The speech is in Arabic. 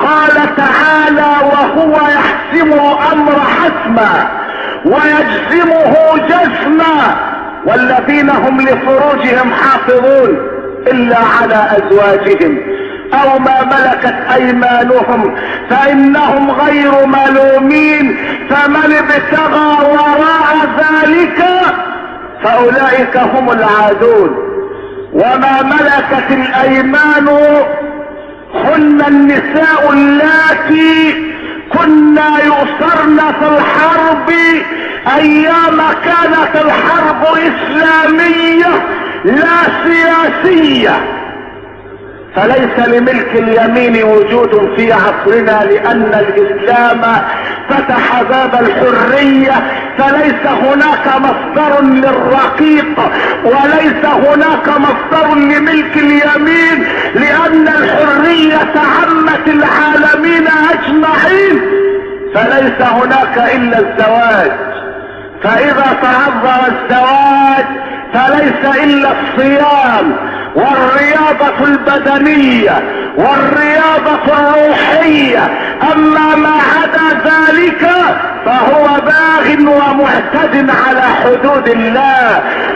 قال تعالى وهو يحسم الامر حسما ويجزمه جزما والذين هم لفروجهم حافظون الا على ازواجهم او ما ملكت ايمانهم فانهم غير ملومين فمن ابتغى وراء ذلك فاولئك هم العادون. وما ملكت الايمان هن النساء اللاتي كنا يؤسرن في الحرب ايام كانت الحرب اسلامية لا سياسية، فليس لملك اليمين وجود في عصرنا لان الاسلام فتح باب الحرية، فليس هناك مصدر للرقيق وليس هناك مصدر لملك اليمين لان الحرية عمت العالمين اجمعين، فليس هناك الا الزواج. فاذا تعذر الزواج فليس الا الصيام والرياضة البدنية والرياضة الروحية، اما ما عدا ذلك فهو باغ ومعتد على حدود الله.